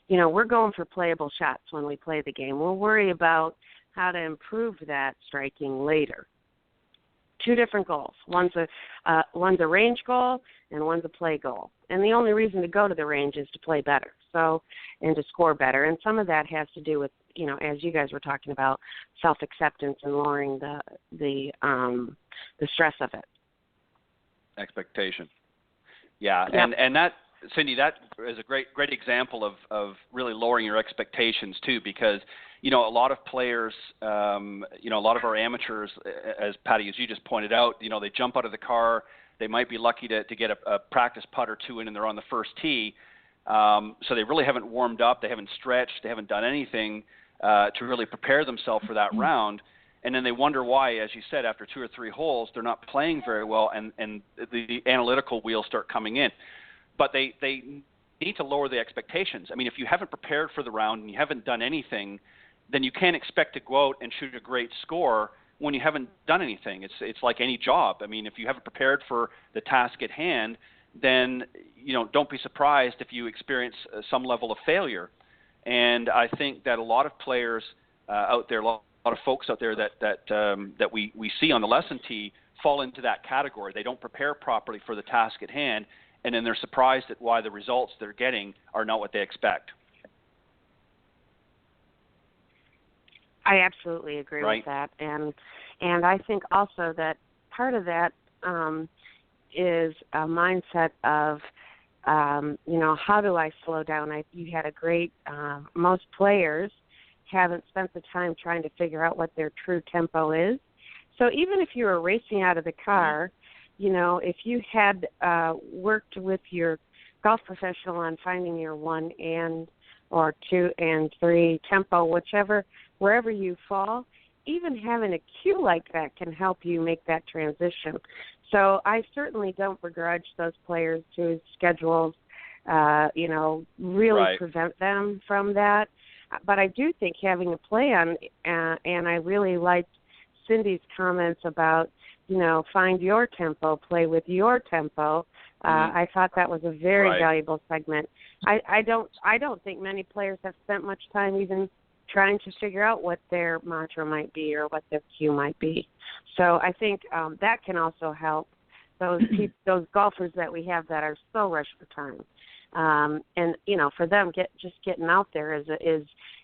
S5: we're going for playable shots when we play the game. We'll worry about how to improve that striking later. 2 different goals. One's a range goal and one's a play goal. And the only reason to go to the range is to play better, and to score better. And some of that has to do with, as you guys were talking about, self-acceptance and lowering the stress of it.
S3: Expectation. Yeah. Yep. And that, Cindy, that is a great example of really lowering your expectations too, because a lot of players, a lot of our amateurs, as Patti, as you just pointed out, they jump out of the car. They might be lucky to get a practice putt or 2 in, and they're on the first tee. So they really haven't warmed up. They haven't stretched. They haven't done anything to really prepare themselves for that round. And then they wonder why, as you said, after 2 or 3 holes, they're not playing very well, and the analytical wheels start coming in. But they need to lower the expectations. I mean, if you haven't prepared for the round and you haven't done anything, then you can't expect to go out and shoot a great score when you haven't done anything. It's like any job. I mean, if you haven't prepared for the task at hand, then don't be surprised if you experience some level of failure. And I think that a lot of players out there, a lot of folks out there that we see on the lesson tee fall into that category. They don't prepare properly for the task at hand, and then they're surprised at why the results they're getting are not what they expect.
S5: I absolutely agree with that, and I think also that part of that is a mindset of how do I slow down? You had a great. Most players haven't spent the time trying to figure out what their true tempo is. So even if you were racing out of the car, if you had worked with your golf professional on finding your 1 or 2 and 3 tempo, wherever you fall, even having a cue like that can help you make that transition. So I certainly don't begrudge those players whose schedules, really prevent them from that. But I do think having a plan, and I really liked Cindy's comments about, find your tempo, play with your tempo. I thought that was a very valuable segment. I don't think many players have spent much time even trying to figure out what their mantra might be or what their cue might be. So I think that can also help those golfers that we have that are so rushed for time. And for them, getting out there is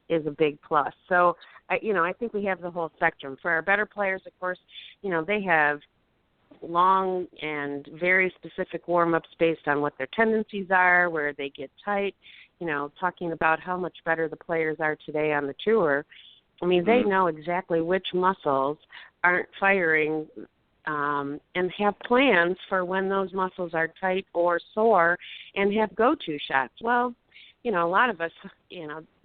S5: a big plus. So I think we have the whole spectrum. For our better players, of course, they have long and very specific warm-ups based on what their tendencies are, where they get tight, talking about how much better the players are today on the tour. I mean, they know exactly which muscles aren't firing and have plans for when those muscles are tight or sore and have go-to shots. Well, a lot of us,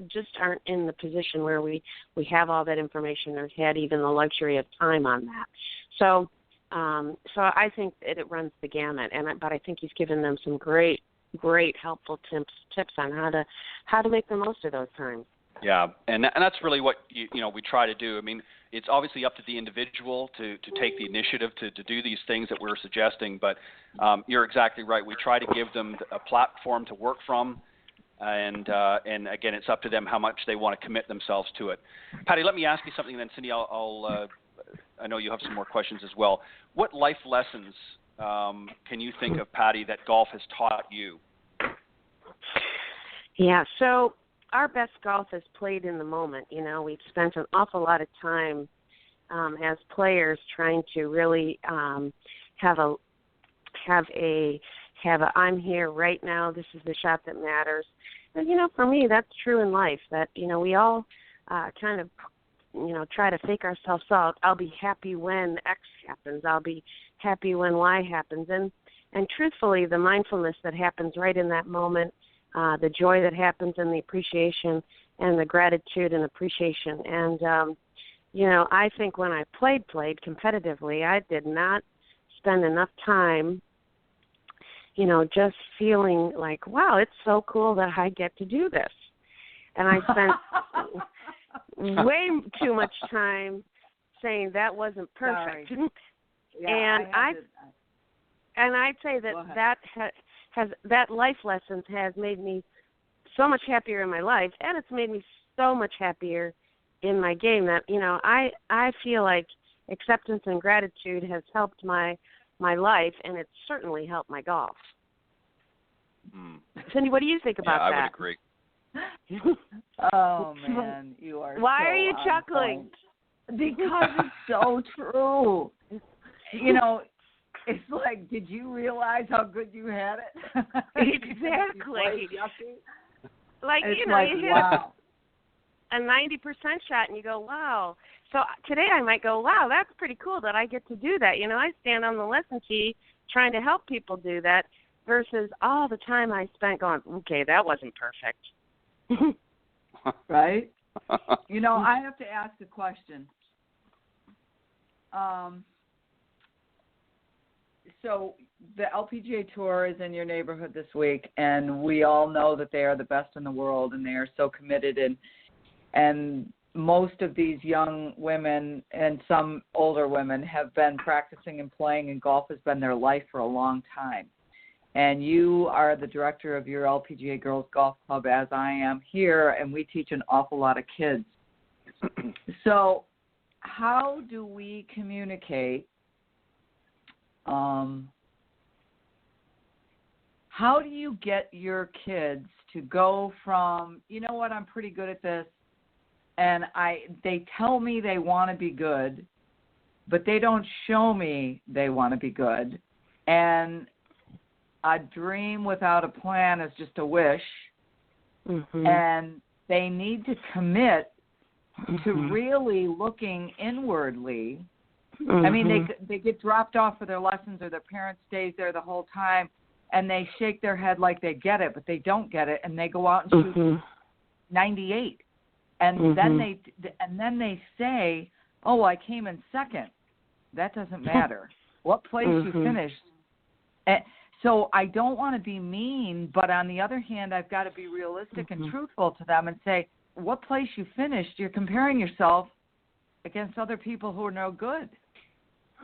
S5: just aren't in the position where we have all that information or had even the luxury of time on that. So I think that it runs the gamut, but I think he's given them some great helpful tips on how to make the most of those times.
S3: Yeah, and that's really what we try to do. I mean, it's obviously up to the individual to take the initiative to do these things that we're suggesting, but you're exactly right. We try to give them a platform to work from, and again, it's up to them how much they want to commit themselves to it. Patti, let me ask you something, and then Cindy, I know you have some more questions as well. What life lessons can you think of, Patti, that golf has taught you?
S5: Yeah, so our best golf is played in the moment. We've spent an awful lot of time as players trying to really have a I'm here right now, this is the shot that matters. And, for me, that's true in life, that, we all kind of, try to fake ourselves out. I'll be happy when X happens. I'll be happy when Y happens. And truthfully, the mindfulness that happens right in that moment, the joy that happens and the appreciation and the gratitude and appreciation. And, I think when I played competitively, I did not spend enough time, just feeling like, wow, it's so cool that I get to do this. And I spent way too much time saying that wasn't perfect.
S4: Yeah,
S5: and I'd say that that life lessons has made me so much happier in my life, and it's made me so much happier in my game that, I feel like acceptance and gratitude has helped my life, and it's certainly helped my golf. Cindy, what do you think about that?
S3: I would agree.
S4: Oh, man, you are
S5: Why
S4: so
S5: are you chuckling?
S4: Because it's so true. It's like, did you realize how good you had it?
S5: Exactly. Like, you hit
S4: wow.
S5: a 90% shot and you go, wow. So today I might go, wow, that's pretty cool that I get to do that. I stand on the lesson tee trying to help people do that versus all the time I spent going, okay, that wasn't perfect.
S4: Right? I have to ask a question. So the LPGA Tour is in your neighborhood this week, and we all know that they are the best in the world, and they are so committed. And most of these young women and some older women have been practicing and playing, and golf has been their life for a long time. And you are the director of your LPGA Girls Golf Club, as I am here, and we teach an awful lot of kids. So how do we communicate? How do you get your kids to go from, I'm pretty good at this, and they tell me they want to be good, but they don't show me they want to be good, and a dream without a plan is just a wish, and they need to commit to really looking inwardly I mean, they get dropped off for their lessons, or their parent stays there the whole time, and they shake their head like they get it, but they don't get it, and they go out and shoot 98, and then they say, "Oh, I came in second." That doesn't matter. What place you finished. So I don't want to be mean, but on the other hand, I've got to be realistic and truthful to them and say, what place you finished, you're comparing yourself against other people who are no good.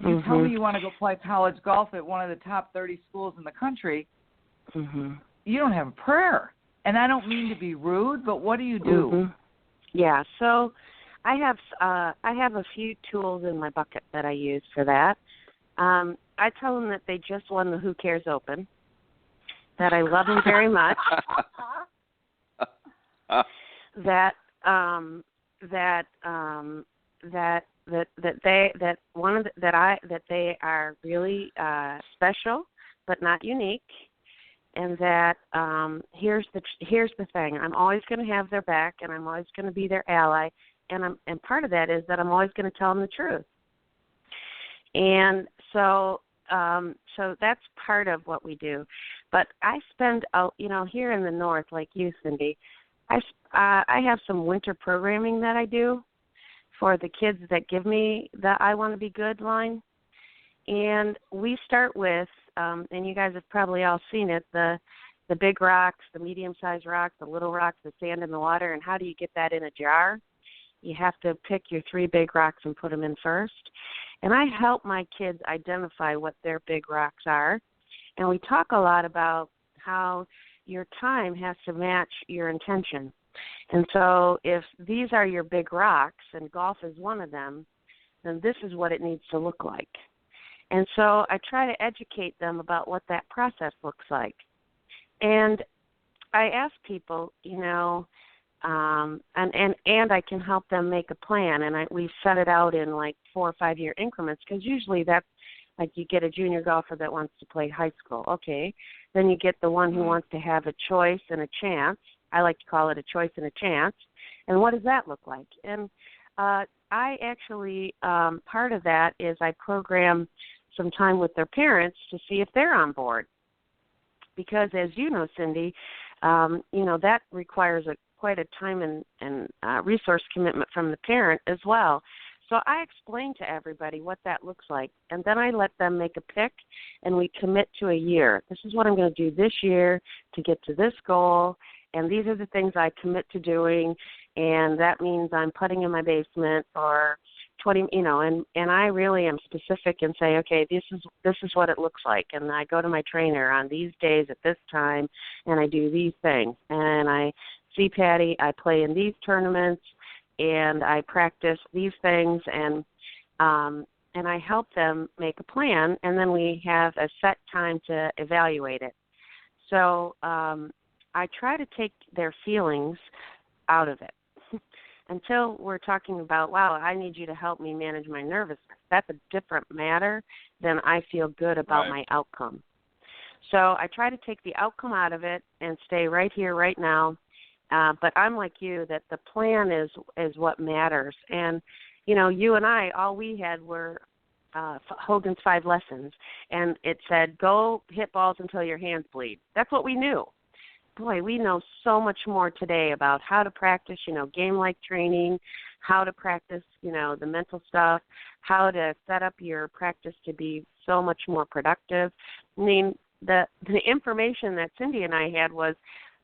S4: You tell me you want to go play college golf at one of the top 30 schools in the country, you don't have a prayer. And I don't mean to be rude, but what do you do?
S5: Yeah, so I have a few tools in my bucket that I use for that. I tell them that they just won the Who Cares Open, that I love them very much, that they are really special but not unique, and that here's the thing: I'm always going to have their back, and I'm always going to be their ally, and part of that is that I'm always going to tell them the truth. And so that's part of what we do. But I spend, here in the North, like you, Cindy, I have some winter programming that I do for the kids that give me the "I want to be good" line. And we start with, and you guys have probably all seen it, the big rocks, the medium-sized rocks, the little rocks, the sand in the water, and how do you get that in a jar? You have to pick your 3 big rocks and put them in first. And I help my kids identify what their big rocks are. And we talk a lot about how your time has to match your intention. And so if these are your big rocks and golf is one of them, then this is what it needs to look like. And so I try to educate them about what that process looks like. And I ask people, and I can help them make a plan, and we set it out in like 4 or 5 year increments, because usually that's like you get a junior golfer that wants to play high school. Okay, then you get the one who wants to have a choice and a chance. I like to call it a choice and a chance. And what does that look like? And I actually, part of that is I program some time with their parents to see if they're on board, because as you know, Cindy, that requires quite a time and resource commitment from the parent as well. So I explain to everybody what that looks like, and then I let them make a pick, and we commit to a year. This is what I'm going to do this year to get to this goal, and these are the things I commit to doing, and that means I'm putting in my basement or 20, and I really am specific and say, okay, this is what it looks like, and I go to my trainer on these days at this time, and I do these things, and I see Patti, I play in these tournaments, and I practice these things, and I help them make a plan, and then we have a set time to evaluate it. So I try to take their feelings out of it until we're talking about, wow, I need you to help me manage my nervousness. That's a different matter than I feel good about my outcome. So I try to take the outcome out of it and stay right here, right now. But I'm like you, that the plan is what matters. And, you and I, all we had were Hogan's 5 lessons. And it said, go hit balls until your hands bleed. That's what we knew. Boy, we know so much more today about how to practice, game-like training, how to practice, the mental stuff, how to set up your practice to be so much more productive. I mean, the information that Cindy and I had was,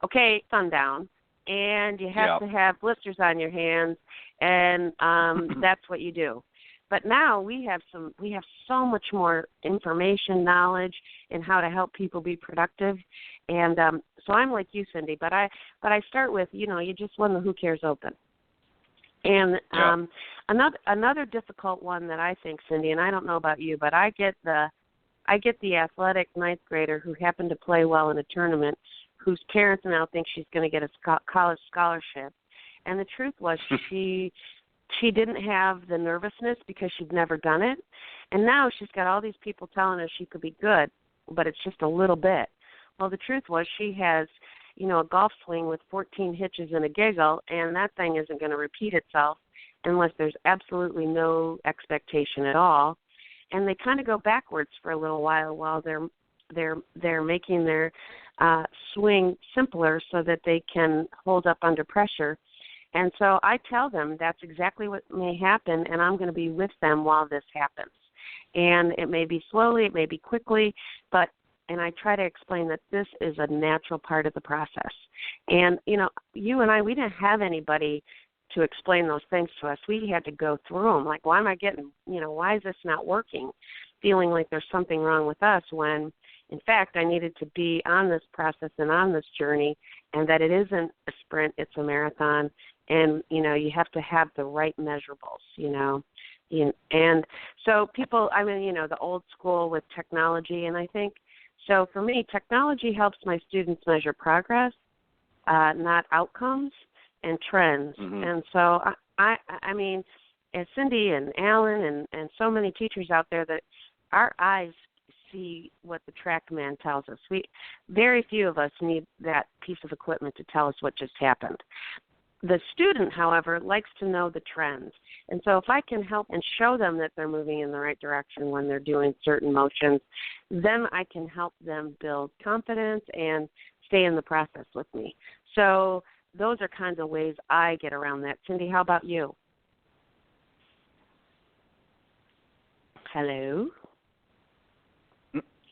S5: okay, sundown, and you have to have blisters on your hands, and that's what you do. But now we have so much more information, knowledge, and how to help people be productive. And so I'm like you, Cindy, but I start with, you just won the Who Cares Open. And another difficult one that I think, Cindy, and I don't know about you, but I get the athletic ninth grader who happened to play well in a tournament, whose parents now think she's going to get a college scholarship. And the truth was she didn't have the nervousness because she'd never done it. And now she's got all these people telling her she could be good, but it's just a little bit. Well, the truth was she has, a golf swing with 14 hitches and a giggle, and that thing isn't going to repeat itself. unless there's absolutely no expectation at all. And they kind of go backwards for a little while they're making their swing simpler so that they can hold up under pressure. And so I tell them that's exactly what may happen, and I'm going to be with them while this happens. And it may be slowly, it may be quickly, and I try to explain that this is a natural part of the process. And, you and I, we didn't have anybody to explain those things to us. We had to go through them. Like, why am I getting, why is this not working? Feeling like there's something wrong with us when, in fact, I needed to be on this process and on this journey, and that it isn't a sprint, it's a marathon. And, you have to have the right measurables, And so people, the old school with technology, and I think, so for me, technology helps my students measure progress, not outcomes and trends. Mm-hmm. And so, I mean, as Cindy and Alan and so many teachers out there, that our eyes see what the TrackMan tells us. Very few of us need that piece of equipment to tell us what just happened. The student, however, likes to know the trends. And so if I can help and show them that they're moving in the right direction when they're doing certain motions, then I can help them build confidence and stay in the process with me. So those are kinds of ways I get around that. Cindy, how about you? Hello?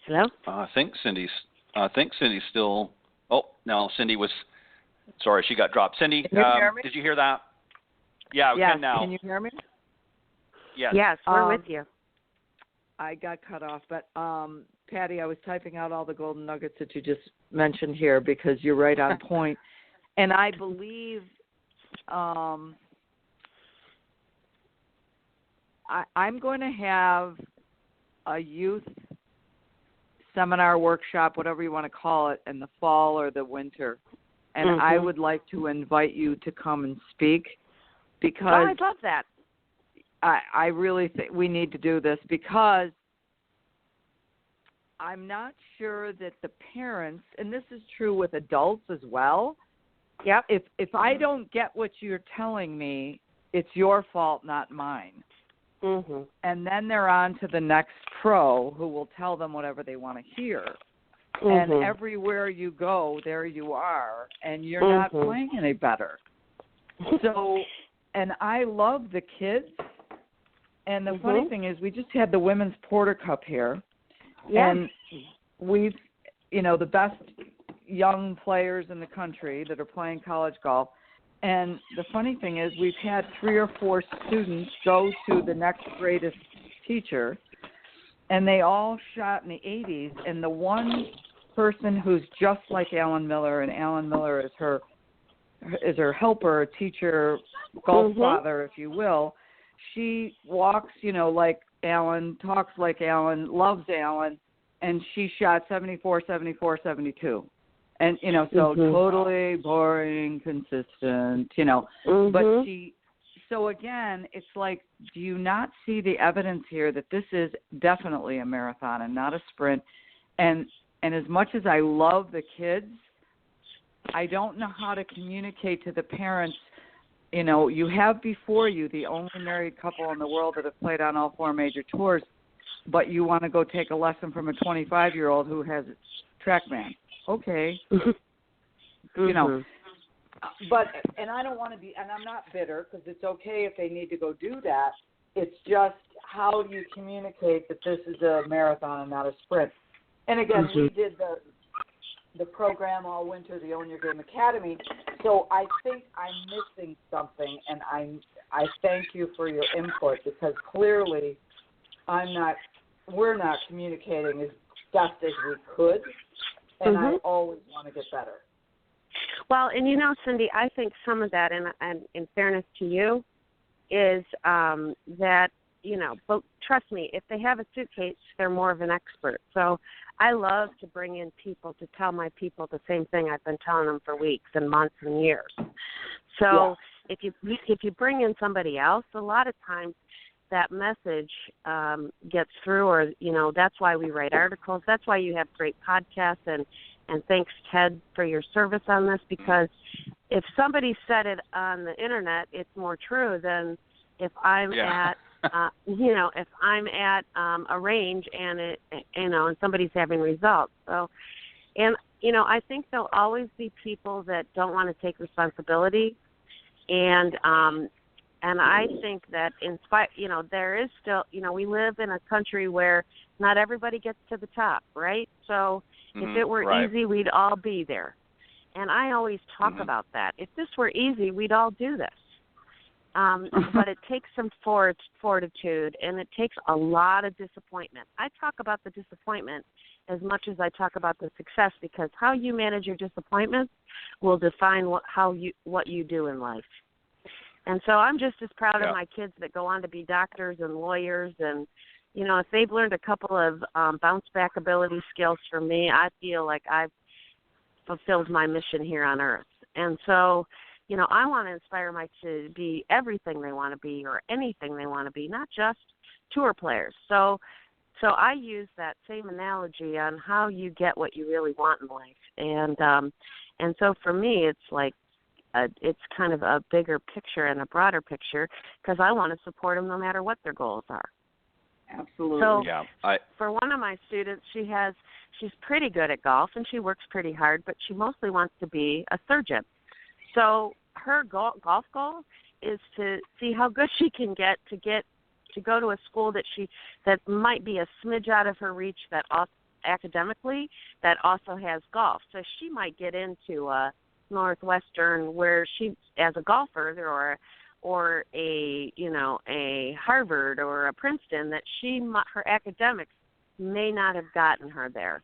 S5: Hello?
S3: I think Cindy's still. Oh, no, Cindy was. Sorry, she got dropped. Cindy,
S4: can you hear me?
S3: Did you hear that? Yeah, we can now.
S4: Can you hear me?
S3: Yes.
S5: Yes, we're with you.
S4: I got cut off, but Patti, I was typing out all the golden nuggets that you just mentioned here because you're right on point. And I believe I'm going to have a youth seminar, workshop, whatever you want to call it, in the fall or the winter. And mm-hmm. I would like to invite you to come and speak because
S5: I'd love that.
S4: I really think we need to do this because I'm not sure that the parents, and this is true with adults as well.
S5: Yep.
S4: If I don't get what you're telling me, it's your fault, not mine.
S5: Mm-hmm.
S4: And then they're on to the next pro who will tell them whatever they want to hear.
S5: Mm-hmm.
S4: And everywhere you go, there you are, and you're
S5: mm-hmm.
S4: not playing any better. So, and I love the kids. And the
S5: mm-hmm.
S4: funny thing is we just had the Women's Porter Cup here.
S5: Yeah.
S4: And we've, the best young players in the country that are playing college golf. And the funny thing is we've had 3 or 4 students go to the next greatest teacher, and they all shot in the 80s. And the one person who's just like Alan Miller, and Alan Miller is her helper, teacher, golf
S5: mm-hmm.
S4: father, if you will. She walks, like Alan, talks like Alan, loves Alan, and she shot 74, 74, 72. And, so
S5: mm-hmm.
S4: totally boring, consistent,
S5: Mm-hmm.
S4: But so again, it's like, do you not see the evidence here that this is definitely a marathon and not a sprint? And as much as I love the kids, I don't know how to communicate to the parents. You have before you the only married couple in the world that have played on all 4 major tours, but you want to go take a lesson from a 25-year-old who has TrackMan. Okay.
S5: Mm-hmm.
S4: But, and I don't want to be, and I'm not bitter because it's okay if they need to go do that. It's just how do you communicate that this is a marathon and not a sprint? And again,
S5: mm-hmm.
S4: we did the program all winter, the Own Your Game Academy. So I think I'm missing something, and I thank you for your input because clearly we're not communicating as best as we could, and
S5: mm-hmm.
S4: I always want to get better.
S5: Well, and Cindy, I think some of that, and in fairness to you, is that, but trust me, if they have a suitcase, they're more of an expert. So I love to bring in people to tell my people the same thing I've been telling them for weeks and months and years. So if you bring in somebody else, a lot of times that message gets through, or, that's why we write articles. That's why you have great podcasts, and thanks, Ted, for your service on this, because if somebody said it on the internet, it's more true than if I'm at if I'm at a range and and somebody's having results. So, and I think there'll always be people that don't want to take responsibility, and I think that there is still, we live in a country where not everybody gets to the top, right? So if it were easy, we'd all be there. And I always talk about that. If this were easy, we'd all do this. But it takes some fortitude, and it takes a lot of disappointment. I talk about the disappointment as much as I talk about the success, because how you manage your disappointments will define what you do in life. And so I'm just as proud of my kids that go on to be doctors and lawyers, and if they've learned a couple of bounce back ability skills from me, I feel like I've fulfilled my mission here on earth. And so I want to inspire my kids to be everything they want to be or anything they want to be, not just tour players. So I use that same analogy on how you get what you really want in life. And so for me, it's like it's kind of a bigger picture and a broader picture, because I want to support them no matter what their goals are.
S4: Absolutely.
S5: So for one of my students, she's pretty good at golf and she works pretty hard, but she mostly wants to be a surgeon. So her golf goal is to see how good she can get to go to a school that might be a smidge out of her reach, that academically, that also has golf. So she might get into a Northwestern where she, as a golfer, or a Harvard or a Princeton, that her academics may not have gotten her there.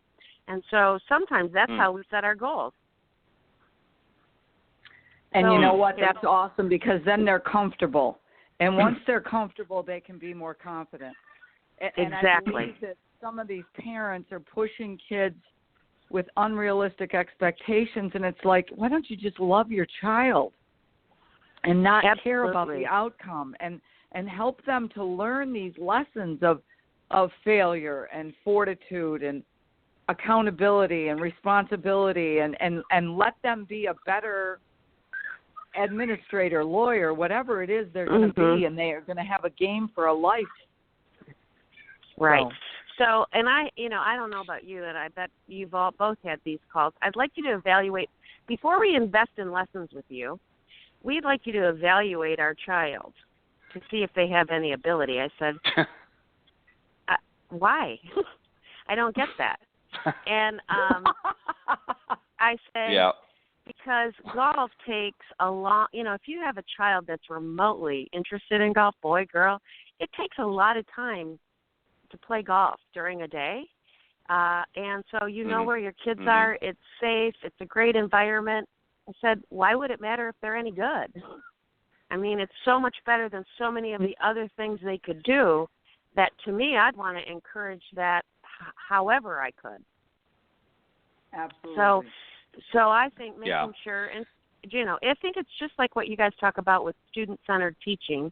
S5: And so sometimes that's how we set our goals.
S4: And you know what? That's awesome, because then they're comfortable. And once they're comfortable, they can be more confident. And
S5: exactly.
S4: I believe that some of these parents are pushing kids with unrealistic expectations, and it's like, why don't you just love your child and not care about the outcome, and help them to learn these lessons of failure and fortitude and accountability and responsibility, and let them be a better administrator, lawyer, whatever it is they're going to be, and they are going to have a game for a life.
S5: Right. So, and I don't know about you, and I bet you've both had these calls. I'd like you to evaluate, before we invest in lessons with you, we'd like you to evaluate our child to see if they have any ability. I said, why? I don't get that. And I say, because golf takes a long, if you have a child that's remotely interested in golf, boy, girl, it takes a lot of time to play golf during a day. And so where your kids are, it's safe, it's a great environment. I said, why would it matter if they're any good? I mean, it's so much better than so many of the other things they could do, that to me, I'd want to encourage that however I could.
S4: Absolutely.
S5: So I think making sure, and I think it's just like what you guys talk about with student-centered teaching,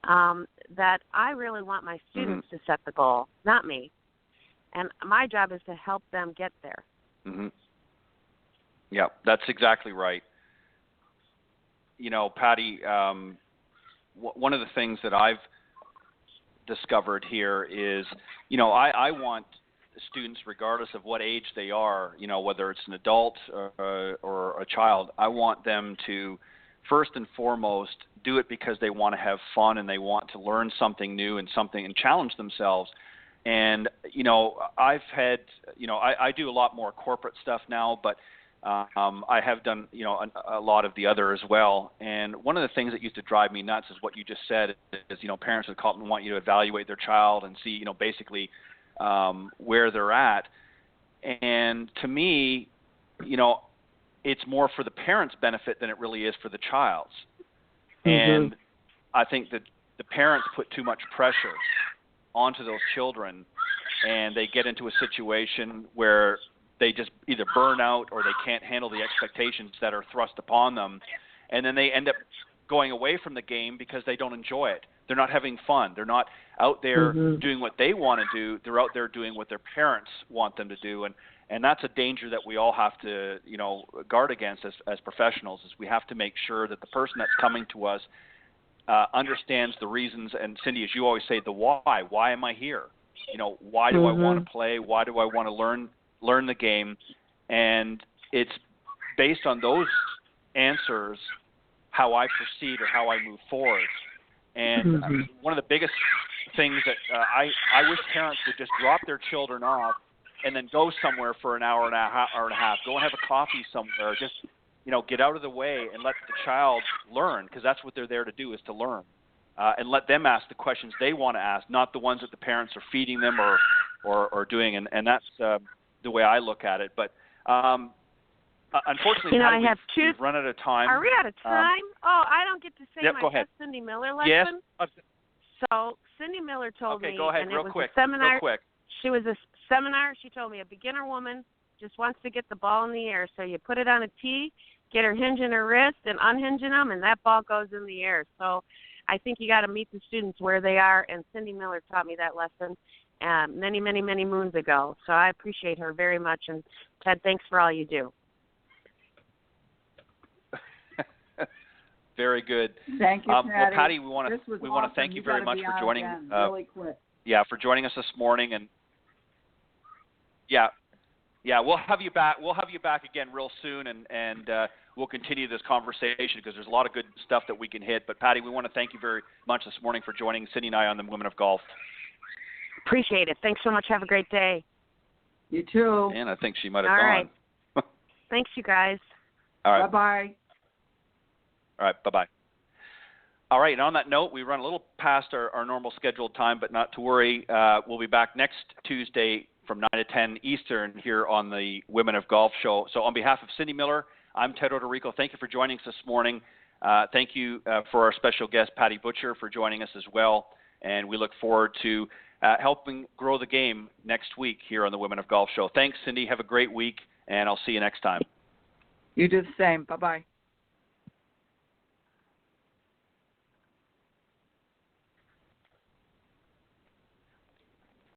S5: that I really want my students to set the goal, not me. And my job is to help them get there.
S3: Yeah, that's exactly right. Patti, one of the things that I've discovered here is, I want students, regardless of what age they are, whether it's an adult or a child, I want them to, first and foremost, do it because they want to have fun and they want to learn something new and challenge themselves. And, I've had, I do a lot more corporate stuff now, but I have done, a lot of the other as well. And one of the things that used to drive me nuts is what you just said is, parents would call and want you to evaluate their child and see, basically where they're at. And to me, it's more for the parents' benefit than it really is for the child's. And I think that the parents put too much pressure onto those children, and they get into a situation where they just either burn out or they can't handle the expectations that are thrust upon them, and then they end up going away from the game because they don't enjoy it. They're not having fun. They're not out there doing what they want to do. They're out there doing what their parents want them to do, and that's a danger that we all have to, guard against as professionals. Is we have to make sure that the person that's coming to us understands the reasons, and Cindy, as you always say, the why. Why am I here? Why do I want to play? Why do I want to learn the game? And it's based on those answers how I proceed or how I move forward. And one of the biggest things that I wish parents would just drop their children off and then go somewhere for an hour and a half, go and have a coffee somewhere, just get out of the way and let the child learn, because that's what they're there to do, is to learn, and let them ask the questions they want to ask, not the ones that the parents are feeding them or doing. And that's the way I look at it. But unfortunately, Patty, we've run out of time.
S5: Are we out of time? I don't get to say my best Cindy Miller lesson.
S3: Yes.
S5: So Cindy Miller told me,
S3: go ahead,
S5: and
S3: real
S5: it was
S3: quick,
S5: a seminar.
S3: Real quick.
S5: She was a seminar. She told me a beginner woman just wants to get the ball in the air. So you put it on a tee, get her hinging her wrist and unhinging them, and that ball goes in the air. So I think you got to meet the students where they are, and Cindy Miller taught me that lesson many, many, many moons ago. So I appreciate her very much. And Ted, thanks for all you do.
S3: Very good.
S4: Thank you, Patty.
S3: Well, Patty, we want to
S4: awesome.
S3: thank you very much for joining.
S4: Really quick.
S3: For joining us this morning, and we'll have you back. We'll have you back again real soon, and we'll continue this conversation because there's a lot of good stuff that we can hit. But Patty, we want to thank you very much this morning for joining Cindy and I on the Women of Golf.
S5: Appreciate it. Thanks so much. Have a great day.
S4: You too.
S3: And I think she might have
S5: All
S3: gone.
S5: Right. Thanks, you guys.
S3: All right.
S4: Bye-bye.
S3: All right, bye-bye. All right, and on that note, we run a little past our normal scheduled time, but not to worry. We'll be back next Tuesday from 9 to 10 Eastern here on the Women of Golf show. So on behalf of Cindy Miller, I'm Ted Odorico. Thank you for joining us this morning. Thank you for our special guest, Patti Butcher, for joining us as well. And we look forward to helping grow the game next week here on the Women of Golf show. Thanks, Cindy. Have a great week, and I'll see you next time.
S4: You do the same. Bye-bye.